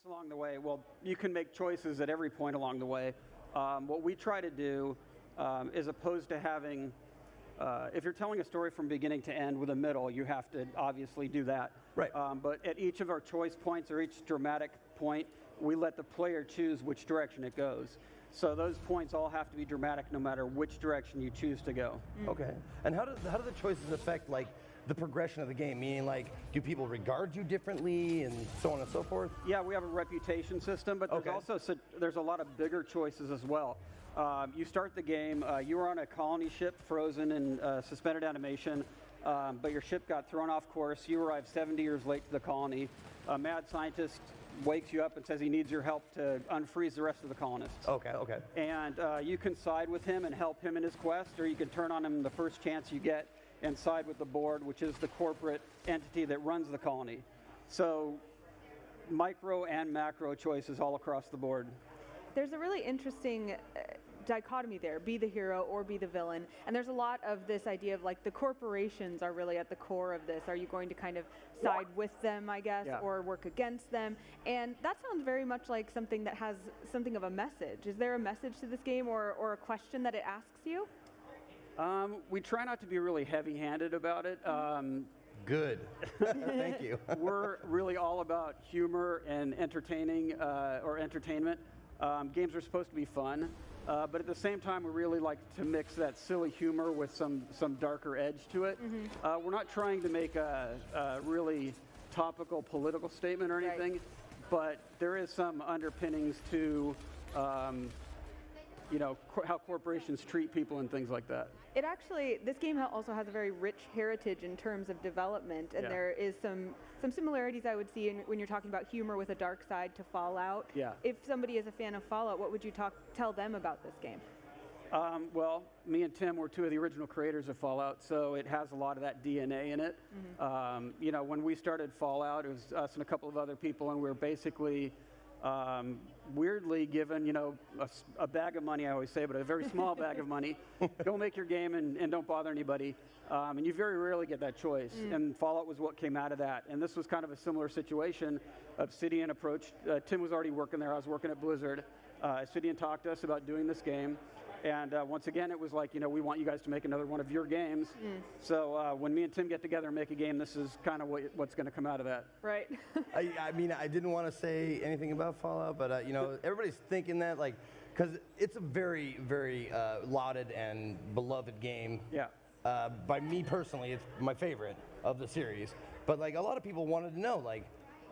along the way. Well, you can make choices at every point along the way. What we try to do is opposed to having, if you're telling a story from beginning to end with a middle, you have to obviously do that. Right. But at each of our choice points or each dramatic point, we let the player choose which direction it goes. So those points all have to be dramatic no matter which direction you choose to go. Okay. And how do the choices affect like the progression of the game? Meaning, like, do people regard you differently and so on and so forth? Yeah, we have a reputation system, but there's also there's a lot of bigger choices as well. You start the game, you were on a colony ship frozen in suspended animation, but your ship got thrown off course. You arrived 70 years late to the colony. A mad scientist wakes you up and says he needs your help to unfreeze the rest of the colonists. Okay, okay. And you can side with him and help him in his quest, or you can turn on him the first chance you get and side with the board, which is the corporate entity that runs the colony. So micro and macro choices all across the board. There's a really interesting dichotomy there, be the hero or be the villain. And there's a lot of this idea of like the corporations are really at the core of this. Are you going to kind of side with them, I guess, or work against them? And that sounds very much like something that has something of a message. Is there a message to this game or a question that it asks you? We try not to be really heavy-handed about it. Good. Thank you. We're really all about humor and entertaining or entertainment. Games are supposed to be fun, but at the same time, we really like to mix that silly humor with some darker edge to it. We're not trying to make a really topical political statement or anything, but there is some underpinnings to how corporations treat people and things like that. It actually, this game also has a very rich heritage in terms of development, and there is some similarities I would see when you're talking about humor with a dark side to Fallout. Yeah. If somebody is a fan of Fallout, what would you tell them about this game? Well, me and Tim were two of the original creators of Fallout, so it has a lot of that DNA in it. When we started Fallout, it was us and a couple of other people, and we were basically weirdly given, a bag of money, I always say, but a very small bag of money. Go make your game and don't bother anybody. And you very rarely get that choice. And Fallout was what came out of that. And this was kind of a similar situation. Obsidian approached, Tim was already working there, I was working at Blizzard. Obsidian talked to us about doing this game. And once again, it was like, we want you guys to make another one of your games. So when me and Tim get together and make a game, this is kind of what's going to come out of that. Right. I mean, I didn't want to say anything about Fallout, but, everybody's thinking that, like, because it's a very, very lauded and beloved game. Yeah. By me personally, it's my favorite of the series. But, like, a lot of people wanted to know, like,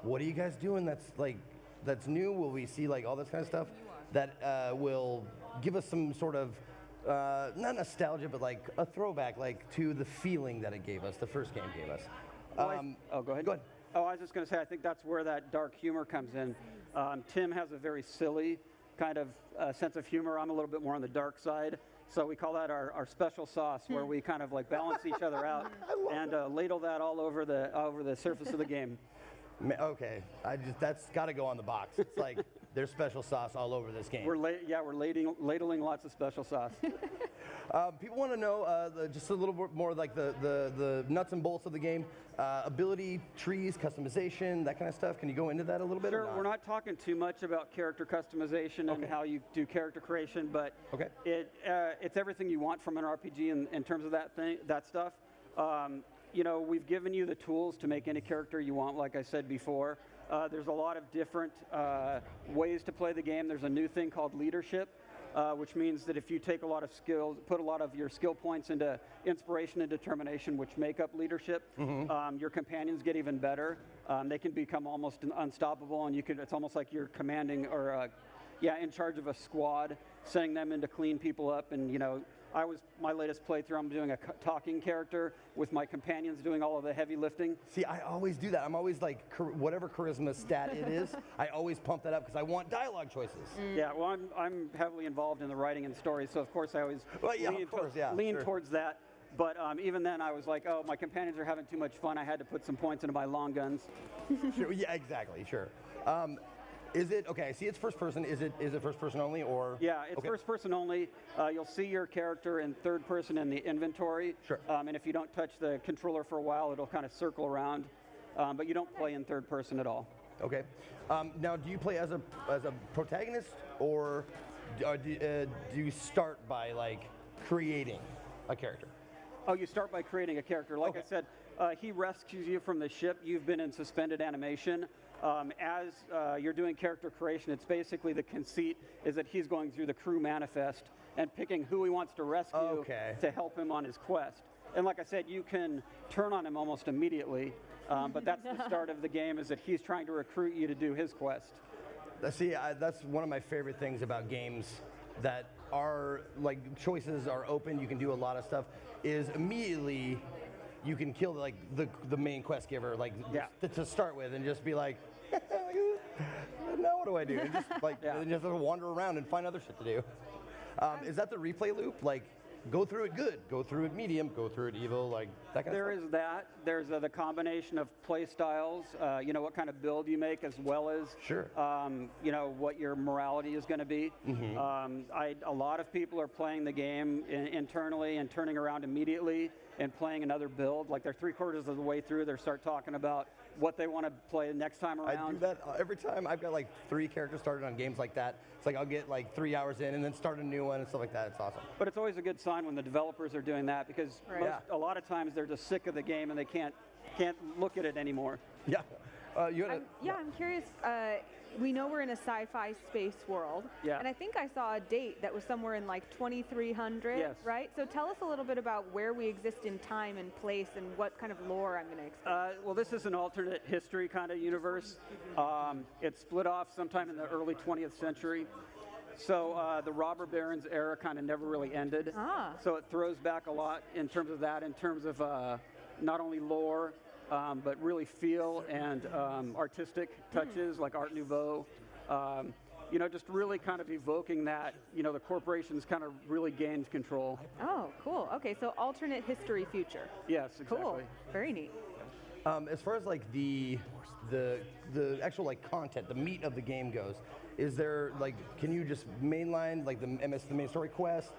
what are you guys doing that's new? Will we see, like, all this kind of stuff that will give us some sort of, not nostalgia, but like a throwback, like to the feeling that it gave us, the first game gave us. Go ahead. Go ahead. Oh, I was just going to say, I think that's where that dark humor comes in. Tim has a very silly kind of sense of humor. I'm a little bit more on the dark side. So we call that our special sauce, where we kind of like balance each other out and ladle that all over the surface of the game. Okay, that's got to go on the box. It's like there's special sauce all over this game. We're ladling lots of special sauce. People want to know just a little bit more like the nuts and bolts of the game, ability trees, customization, that kind of stuff. Can you go into that a little bit? Sure. We're not talking too much about character customization and how you do character creation, but it's everything you want from an RPG in terms of that stuff. We've given you the tools to make any character you want, like I said before. There's a lot of different ways to play the game. There's a new thing called leadership, which means that if you take a lot of skills, put a lot of your skill points into inspiration and determination, which make up leadership, your companions get even better. They can become almost unstoppable, and it's almost like you're commanding or in charge of a squad, sending them in to clean people up. And my latest playthrough, I'm doing a talking character with my companions doing all of the heavy lifting. See, I always do that. I'm always like, whatever charisma stat it is, I always pump that up because I want dialogue choices. Yeah, well, I'm heavily involved in the writing and story, so of course I always lean towards that. But even then, I was like, oh, my companions are having too much fun. I had to put some points into my long guns. Sure, yeah, exactly, sure. Is it, okay, I see it's first person. Is it first person only, or? Yeah, it's first person only. You'll see your character in third person in the inventory. Sure. And if you don't touch the controller for a while, it'll kind of circle around. But you don't play in third person at all. Okay. Now, do you play as a protagonist, or do you start by like creating a character? Oh, you start by creating a character. Like Okay. I said, he rescues you from the ship. You've been in suspended animation. As you're doing character creation, it's basically the conceit is that he's going through the crew manifest and picking who he wants to rescue Okay. to help him on his quest. And like I said, you can turn on him almost immediately, but that's the start of the game, is that he's trying to recruit you to do his quest. See, that's one of my favorite things about games that are like choices are open. You can do a lot of stuff. Is immediately you can kill like the main quest giver, like Yeah. to start with, and just be like, now what do I do? And just like Yeah. and just wander around and find other shit to do. Is that the replay loop? Like, go through it good, go through it medium, go through it evil, like that kind There of stuff? is that. There's the combination of play styles, what kind of build you make, as well as Sure. what your morality is going to be. A lot of people are playing the game internally and turning around immediately and playing another build. Like they're 3/4 of the way through, they start talking about what they want to play next time I around. do that every time. I've got like 3 characters started on games like that. It's like I'll get like 3 hours in and then start a new one and stuff like that. It's awesome. But it's always a good sign when the developers are doing that, because Right. Yeah. a lot of times they're just sick of the game and they can't look at it anymore. Yeah. You had I'm curious. We know we're in a sci-fi space world, Yeah. and I think I saw a date that was somewhere in like 2300, Yes. right? So tell us a little bit about where we exist in time and place, and what kind of lore I'm going to expect. Well, this is an alternate history kind of universe. It split off sometime in the early 20th century. So the robber barons era kind of never really ended. Ah. So it throws back a lot in terms of that, in terms of not only lore, but really feel and artistic touches like Art Nouveau. Just really kind of evoking that, the corporations kind of really gained control. Oh, cool. Okay, so alternate history future. Yes, exactly. Cool. Very neat. as far as like the actual like content, the meat of the game goes, is there like, can you just mainline like the main story quest?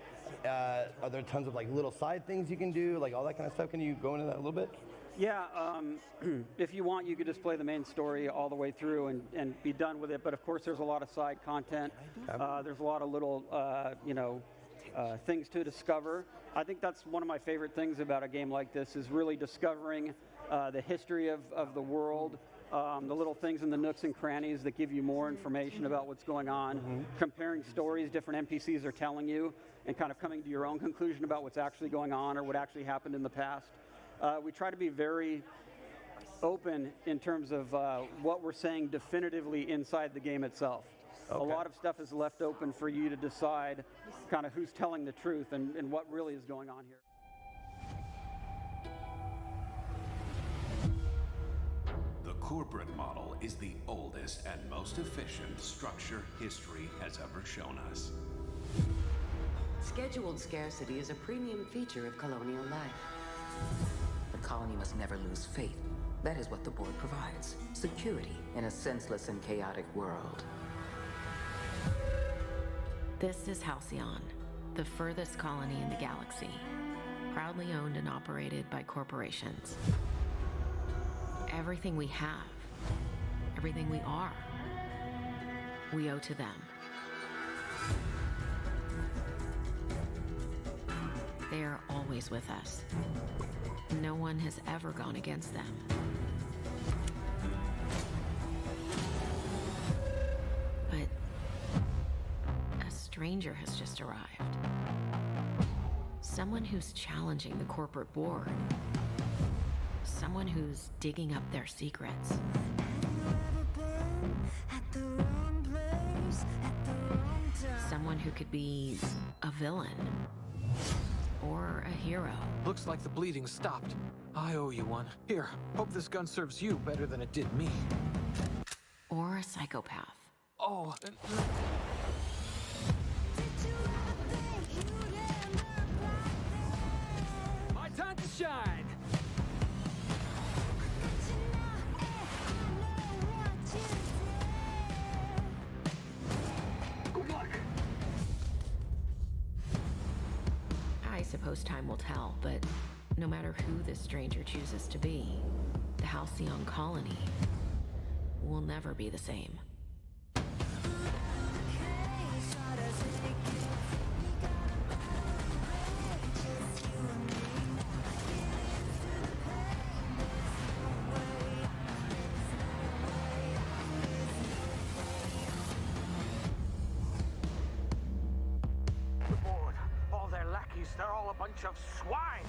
Are there tons of like little side things you can do, like all that kind of stuff? Can you go into that a little bit? Yeah, if you want, you could just play the main story all the way through and be done with it. But of course, there's a lot of side content. There's a lot of little, things to discover. I think that's one of my favorite things about a game like this, is really discovering the history of the world, the little things in the nooks and crannies that give you more information about what's going on, comparing stories different NPCs are telling you, and kind of coming to your own conclusion about what's actually going on or what actually happened in the past. We try to be very open in terms of what we're saying definitively inside the game itself. Okay. A lot of stuff is left open for you to decide kind of who's telling the truth and what really is going on here. The corporate model is the oldest and most efficient structure history has ever shown us. Scheduled scarcity is a premium feature of colonial life. The colony must never lose faith. That is what the board provides. Security in a senseless and chaotic world. This is Halcyon, the furthest colony in the galaxy, proudly owned and operated by corporations. Everything we have, everything we are, we owe to them. They are always with us. No one has ever gone against them. But a stranger has just arrived. Someone who's challenging the corporate board. Someone who's digging up their secrets. Someone who could be a villain or a hero. Looks like the bleeding stopped. I owe you one. Here, hope this gun serves you better than it did me. Or a psychopath. Oh, my time to shine! I suppose time will tell, but no matter who this stranger chooses to be, the Halcyon colony will never be the same. The board, all their lackeys, they're all a bunch of swine!